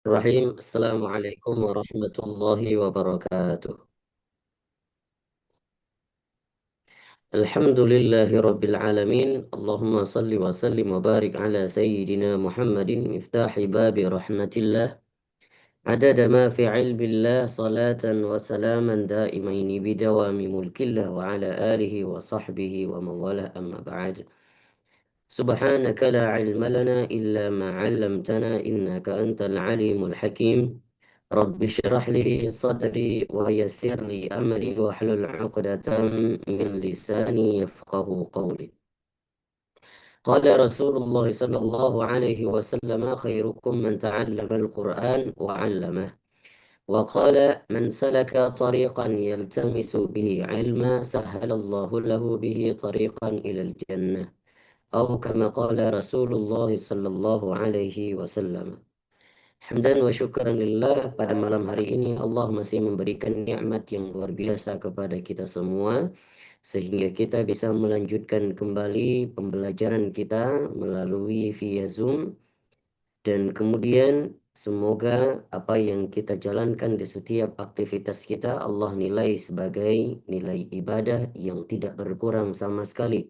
Assalamualaikum warahmatullahi wabarakatuh. Alhamdulillahi rabbil alamin. Allahumma salli wa sallim wa barik ala sayyidina Muhammadin miftahi babi rahmatillah. Adada ma fi ilmillah salatan wa salaman daimaini bidawami mulkillah wa ala alihi wa sahbihi wa mawalah amma ba'd. Subhanaka la ilma lana illa ma 'allamtana innaka antal alimul hakim. رب اشرح لي صدري ويسر لي أمري واحلل عقدة من لساني يفقه قولي. قال رسول الله صلى الله عليه وسلم خيركم من تعلم القرآن وعلمه. وقال من سلك طريقا يلتمس به علما سهل الله له به طريقا إلى الجنة أو كما قال رسول الله صلى الله عليه وسلم. Hamdan wa syukran lillah, pada malam hari ini Allah masih memberikan nikmat yang luar biasa kepada kita semua sehingga kita bisa melanjutkan kembali pembelajaran kita melalui via Zoom, dan kemudian semoga apa yang kita jalankan di setiap aktivitas kita Allah nilai sebagai nilai ibadah yang tidak berkurang sama sekali.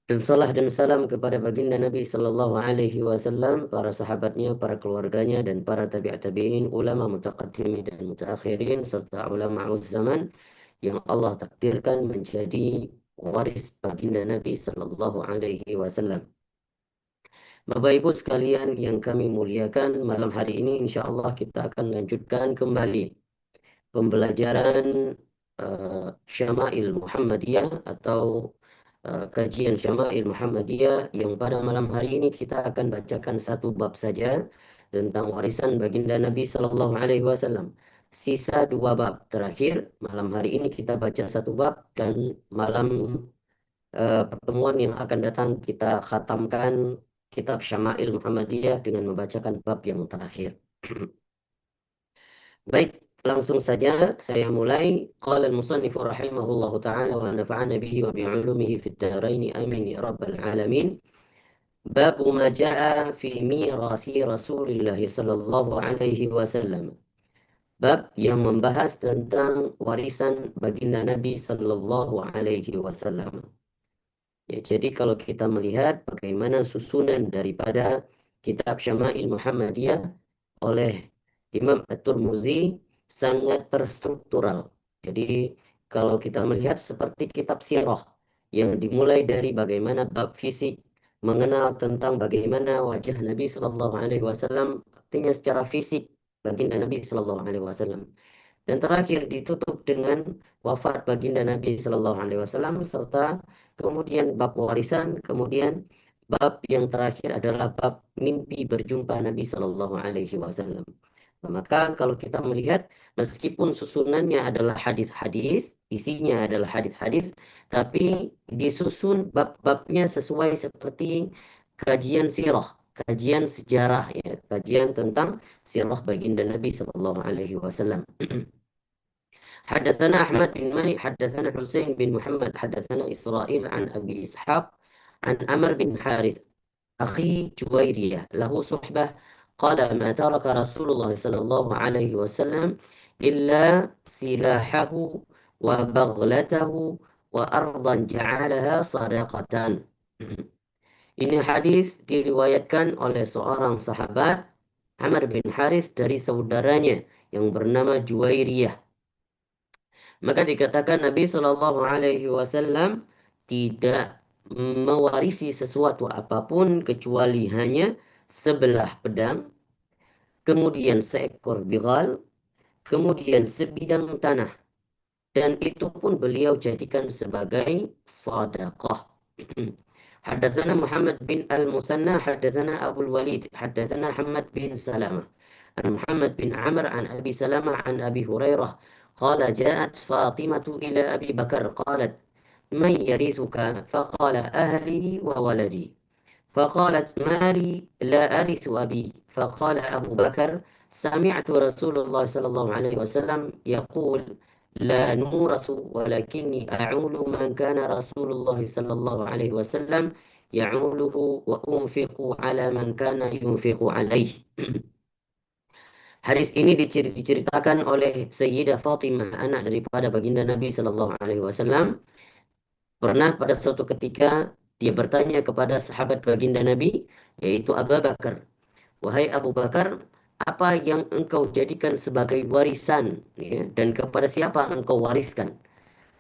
Dan salah dan salam kepada baginda Nabi Sallallahu Alaihi Wasallam, para sahabatnya, para keluarganya, dan para tabi'at tabi'in, ulama mutaqaddimin dan mutaakhirin, serta ulama zaman yang Allah takdirkan menjadi waris baginda Nabi Sallallahu Alaihi Wasallam. Bapak Ibu sekalian yang kami muliakan, malam hari ini insya Allah kita akan lanjutkan kembali pembelajaran Syama'il Muhammadiyah atau kajian Syama'il Muhammadiyah, yang pada malam hari ini kita akan bacakan satu bab saja tentang warisan baginda Nabi Sallallahu Alaihi Wasallam. Sisa dua bab terakhir, malam hari ini kita baca satu bab, dan malam pertemuan yang akan datang kita khatamkan kitab Syama'il Muhammadiyah dengan membacakan bab yang terakhir. Baik, langsung saja saya mulai. Qala al-musannif rahimahullahu taala wa nafa'ana bihi wa bi'ulumihi fid dharain amin ya rabbal alamin. Bab ma jaa fi mirathi Rasulillah sallallahu alaihi wasallam. Bab yang membahas tentang warisan baginda Nabi sallallahu alaihi wasallam. Ya, jadi kalau kita melihat bagaimana susunan daripada kitab Syama'il Muhammadiyah oleh Imam At-Tirmidzi sangat terstruktural. Jadi kalau kita melihat seperti kitab sirah yang dimulai dari bagaimana bab fisik, mengenal tentang bagaimana wajah Nabi Sallallahu Alaihi Wasallam, artinya secara fisik baginda Nabi Sallallahu Alaihi Wasallam. Dan terakhir ditutup dengan wafat baginda Nabi Sallallahu Alaihi Wasallam, serta kemudian bab warisan, kemudian bab yang terakhir adalah bab mimpi berjumpa Nabi Sallallahu Alaihi Wasallam. Maka kalau kita melihat, meskipun susunannya adalah hadis-hadis, isinya adalah hadis-hadis, tapi disusun bab-babnya sesuai seperti kajian sirah, kajian sejarah, ya, kajian tentang sirah baginda Nabi Sallallahu Alaihi Wasallam. حدثنا أحمد بن مالك حدثنا حسين بن محمد حدثنا إسرائيل عن أبي إسحاق عن عمرو بن حارث أخي جويرية له صحبة قال ما ترك رسول الله صلى الله عليه وسلم إلا سلاحه وبغلته وأرضا جعلها صدقة. Ini hadis diriwayatkan oleh seorang sahabat, Amr bin Harith, dari saudaranya yang bernama Juwairiyah. Maka dikatakan Nabi Shallallahu Alaihi Wasallam tidak mewarisi sesuatu apapun kecuali hanya sebelah pedang, kemudian seekor bighal, kemudian sebidang tanah, dan itu pun beliau jadikan sebagai sedekah. حدثنا محمد بن المثنى حدثنا أبو الوليد حدثنا حماد بن سلمة عن محمد بن عمرو عن أبي سلمة عن أبي هريرة قال جاءت فاطمة إلى أبي بكر قالت من يرثك؟ فقال أهلي وولدي. فقالت ما لي لا أرث أبي. فقال أبو بكر سمعت رسول الله صلى الله عليه وسلم يقول لا نورث ولكني أعول من كان رسول الله صلى الله عليه وسلم يعوله وأنفق على من كان ينفق عليه. Hadis ini diceritakan oleh Sayyidah Fatimah, anak daripada baginda Nabi Sallallahu Alaihi Wasallam. Pernah pada suatu ketika dia bertanya kepada sahabat baginda Nabi, yaitu Abu Bakar. Wahai Abu Bakar, apa yang engkau jadikan sebagai warisan, ya, dan kepada siapa engkau wariskan?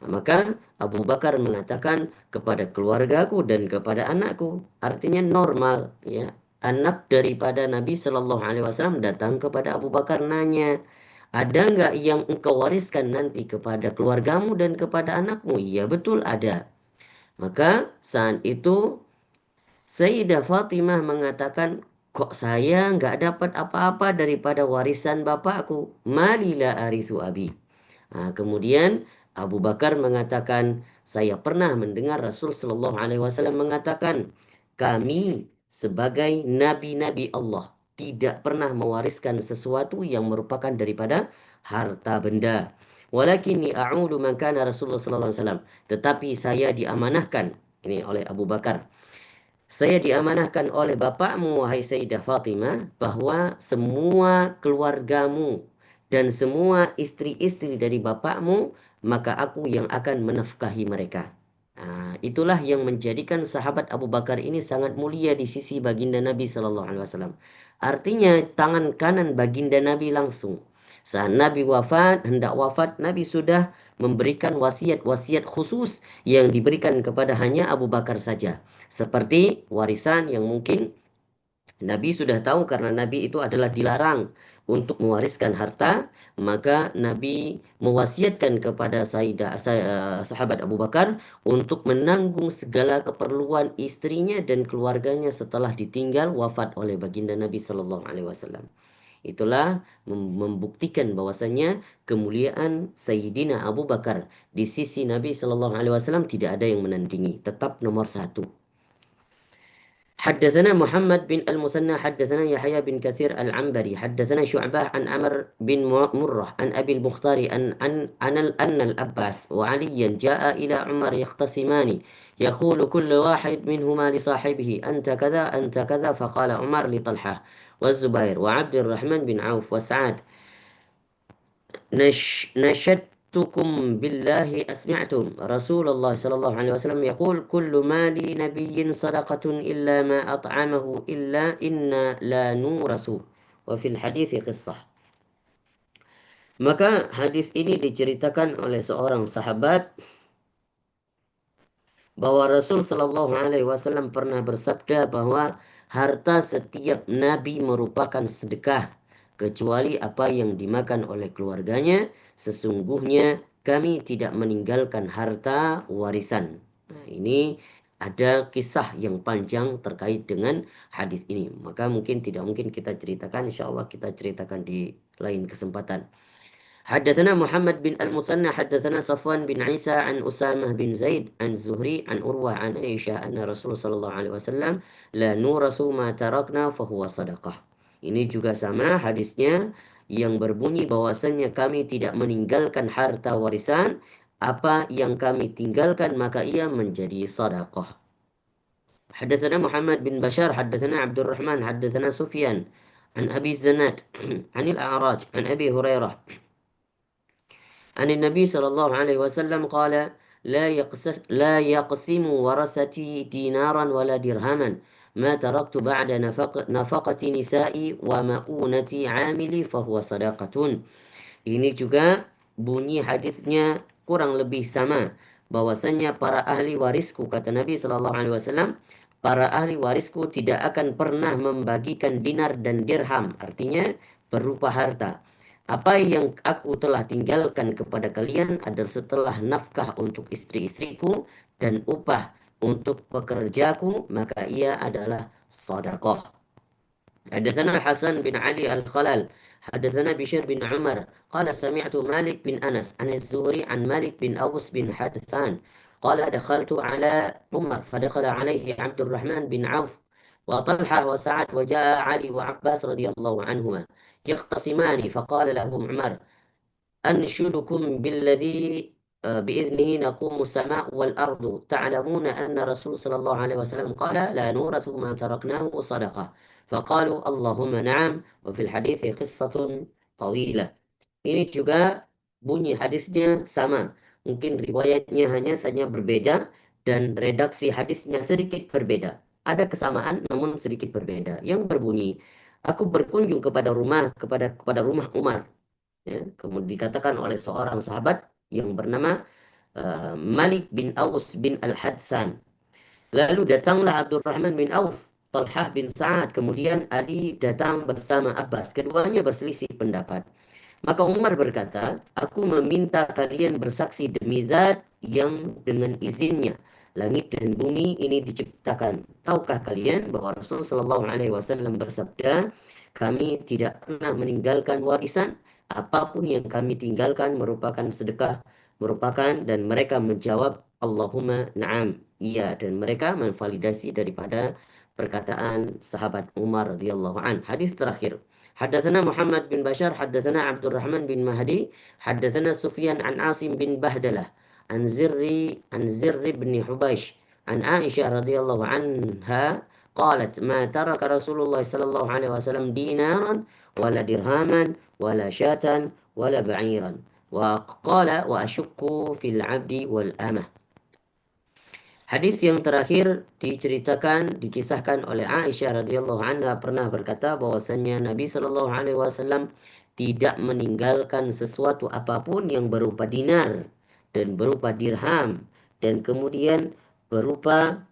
Maka Abu Bakar mengatakan kepada keluargaku dan kepada anakku. Artinya normal, ya. Anak daripada Nabi Shallallahu Alaihi Wasallam datang kepada Abu Bakar nanya, ada nggak yang engkau wariskan nanti kepada keluargamu dan kepada anakmu? Iya betul ada. Maka saat itu Sayyidah Fatimah mengatakan, kok saya nggak dapat apa-apa daripada warisan bapakku? Malila arithu abi. Nah, kemudian Abu Bakar mengatakan, saya pernah mendengar Rasul Shallallahu Alaihi Wasallam mengatakan, kami sebagai nabi-nabi Allah tidak pernah mewariskan sesuatu yang merupakan daripada harta benda. Walakinni a'ulu man kana Rasulullah Sallallahu Alaihi Wasallam. Tetapi saya diamanahkan ini oleh Abu Bakar. Saya diamanahkan oleh bapakmu, wahai Sayyidah Fatimah, bahwa semua keluargamu dan semua istri-istri dari bapakmu, maka aku yang akan menafkahi mereka. Nah, itulah yang menjadikan sahabat Abu Bakar ini sangat mulia di sisi baginda Nabi Sallallahu Alaihi Wasallam. Artinya tangan kanan baginda Nabi langsung. Saat Nabi wafat, hendak wafat, Nabi sudah memberikan wasiat-wasiat khusus yang diberikan kepada hanya Abu Bakar saja. Seperti warisan yang mungkin Nabi sudah tahu karena Nabi itu adalah dilarang untuk mewariskan harta, maka Nabi mewasiatkan kepada sahabat Abu Bakar untuk menanggung segala keperluan istrinya dan keluarganya setelah ditinggal wafat oleh baginda Nabi Sallallahu Alaihi Wasallam. Itulah membuktikan bahwasanya kemuliaan Sayyidina Abu Bakar di sisi Nabi Sallallahu Alaihi Wasallam tidak ada yang menandingi, tetap nomor satu. حدثنا محمد بن المثنى حدثنا يحيى بن كثير العنبري حدثنا شعبة عن عمر بن مرة عن أبي المختار أن الأباس وعليا جاء إلى عمر يختصمان يقول كل واحد منهما لصاحبه أنت كذا أنت كذا فقال عمر لطلحة والزبير وعبد الرحمن بن عوف وسعد نشدتكم بالله أسمعتم رسول الله صلى الله عليه وسلم يقول كل مال نبي صدقة إلا ما أطعمه إلا إنا لا نورث وفي الحديث قصة. Maka hadis ini diceritakan oleh seorang sahabat bahwa Rasul Shallallahu Alaihi Wasallam pernah bersabda bahwa harta setiap nabi merupakan sedekah kecuali apa yang dimakan oleh keluarganya. Sesungguhnya kami tidak meninggalkan harta warisan. Nah, ini ada kisah yang panjang terkait dengan hadis ini. Maka tidak mungkin kita ceritakan. Insya Allah kita ceritakan di lain kesempatan. حدثنا محمد بن المثنى حدثنا صفوان بن عيسى عن أسامة بن زيد عن زهري عن أروة عن عائشة أن رسول صلى الله عليه وسلم لا نورث ما تركنا فهو صدقة. Ini juga sama hadisnya yang berbunyi bahwasannya kami tidak meninggalkan harta warisan, apa yang kami tinggalkan maka ia menjadi sedekah. حدثنا محمد بن بشار حدثنا عبد الرحمن حدثنا سفيان عن أبي الزناد عن الأعراج عن أبي هريرة عن النبي صلى الله عليه وسلم قال لا يقسم ورثتي دينارا ولا درهما ما تركت بعد نفقة نسائي ومؤونة عاملي فهو صدقة. Ini juga bunyi hadisnya kurang lebih sama, bahwasanya para ahli warisku, kata Nabi Shallallahu Alaihi Wasallam, para ahli warisku tidak akan pernah membagikan dinar dan dirham, artinya berupa harta. Apa yang aku telah tinggalkan kepada kalian adalah setelah nafkah untuk istri-istriku dan upah untuk pekerjaku, maka ia adalah sedekah. حدثنا الحسن بن علي الخلال حدثنا بشير بن عمر قال سمعت مالك بن أنس عن الزهري عن مالك بن أوس بن حدثان قال دخلت على عمر فدخل عليه عبد الرحمن بن عوف وطلحة وسعد وجاء علي وعباس رضي الله عنهما يختصمان فقال لهم عمر أنشدكم بالذي بإذنه نقوم السماء والأرض تعلمون أن رسول صلى الله عليه وسلم قال لا نورث ما تركناه صدقة Faqalu Allahumma na'am wa fil hadithi qissatun tawilah. Ini juga bunyi hadisnya sama. Mungkin riwayatnya hanya saja berbeda dan redaksi hadisnya sedikit berbeda. Ada kesamaan namun sedikit berbeda. Yang berbunyi, aku berkunjung kepada rumah Umar. Ya, kemudian dikatakan oleh seorang sahabat yang bernama Malik bin Aus bin Al-Hadsan. Lalu datanglah Abdurrahman bin Auf, Talhah bin Sa'ad, kemudian Ali datang bersama Abbas. Keduanya berselisih pendapat. Maka Umar berkata, aku meminta kalian bersaksi demi zat yang dengan izinnya langit dan bumi ini diciptakan. Tahukah kalian bahwa Rasul Shallallahu Alaihi Wasallam bersabda, kami tidak pernah meninggalkan warisan, apapun yang kami tinggalkan merupakan sedekah, merupakan, dan mereka menjawab Allahumma na'am, iya, dan mereka menvalidasi daripada perkataan sahabat Umar radhiyallahu an. Hadis terakhir. حدثنا محمد بن بشار حدثنا عبد الرحمن بن مهدي حدثنا سفيان عن عاصم بن بهدلة عن زر بن حبيش عن عائشة رضي الله عنها قالت ما ترك رسول الله صلى الله عليه وسلم دينارا ولا درهما ولا شاة ولا بعيرا وقال وأشك في العبد والأمة. Hadis yang terakhir dikisahkan oleh Aisyah radhiyallahu anha pernah berkata bahwasanya Nabi Shallallahu alaihi wasallam tidak meninggalkan sesuatu apapun yang berupa dinar dan berupa dirham dan kemudian berupa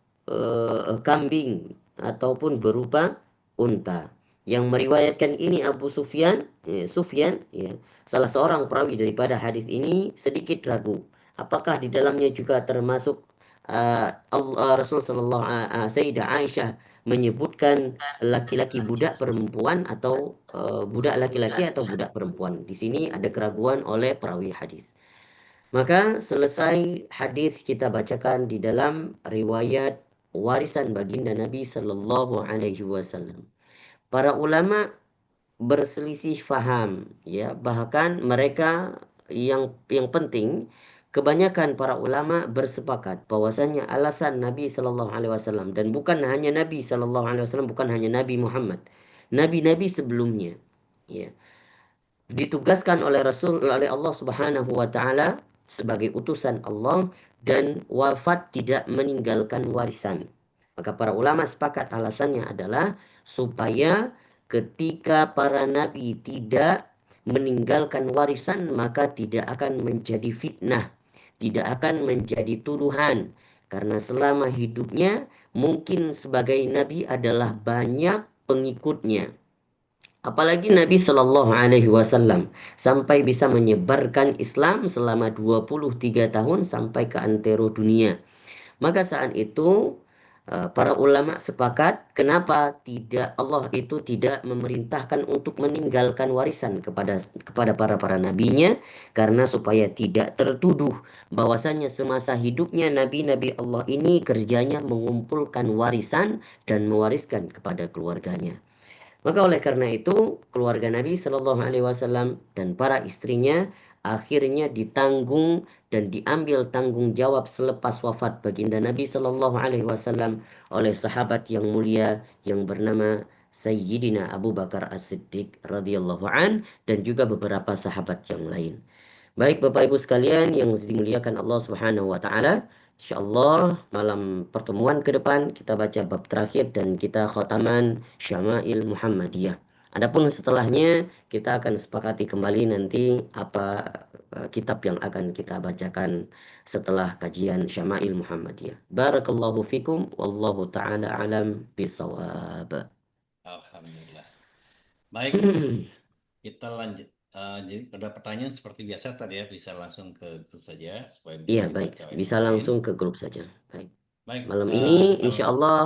kambing ataupun berupa unta. Yang meriwayatkan ini Abu Sufyan, Sufyan, ya, salah seorang perawi daripada hadis ini sedikit ragu. Apakah di dalamnya juga termasuk Rasul Sallallahu Sayyidah Aisyah menyebutkan laki-laki budak perempuan atau budak laki-laki atau budak perempuan. Di sini ada keraguan oleh perawi hadis. Maka selesai hadis kita bacakan di dalam riwayat warisan baginda Nabi Sallallahu Alaihi Wasallam. Para ulama berselisih faham, ya, bahkan mereka yang penting kebanyakan para ulama bersepakat bahwasanya alasan Nabi Shallallahu Alaihi Wasallam, dan bukan hanya Nabi Shallallahu Alaihi Wasallam, bukan hanya Nabi Muhammad, nabi-nabi sebelumnya, ya, ditugaskan oleh Allah Subhanahu wa taala sebagai utusan Allah dan wafat tidak meninggalkan warisan. Maka para ulama sepakat alasannya adalah supaya ketika para nabi tidak meninggalkan warisan maka tidak akan menjadi fitnah, tidak akan menjadi tuduhan, karena selama hidupnya mungkin sebagai nabi adalah banyak pengikutnya. Apalagi Nabi Shallallahu Alaihi Wasallam sampai bisa menyebarkan Islam selama 23 tahun sampai ke antero dunia. Maka saat itu para ulama sepakat kenapa tidak Allah itu tidak memerintahkan untuk meninggalkan warisan kepada para nabinya, karena supaya tidak tertuduh bahwasanya semasa hidupnya nabi-nabi Allah ini kerjanya mengumpulkan warisan dan mewariskan kepada keluarganya. Maka oleh karena itu keluarga Nabi Shallallahu Alaihi Wasallam dan para istrinya akhirnya ditanggung dan diambil tanggung jawab selepas wafat baginda Nabi Shallallahu Alaihi Wasallam oleh sahabat yang mulia yang bernama Sayyidina Abu Bakar As-Siddiq radhiyallahu an dan juga beberapa sahabat yang lain. Baik Bapak Ibu sekalian yang dimuliakan Allah Subhanahu wa taala, insyaallah malam pertemuan ke depan kita baca bab terakhir dan kita khataman Syama'il Muhammadiyah. Adapun setelahnya kita akan sepakati kembali nanti apa kitab yang akan kita bacakan setelah kajian Syama'il Muhammadiyah. Barakallahu fikum wallahu taala alam bisawab. Alhamdulillah. Baik, kita lanjut. Jadi ada pertanyaan seperti biasa tadi ya, bisa langsung ke grup saja supaya bisa Iya dibaca baik, oleh bisa yang lain. langsung ke grup saja. Baik. Baik, Malam ini kita insya Allah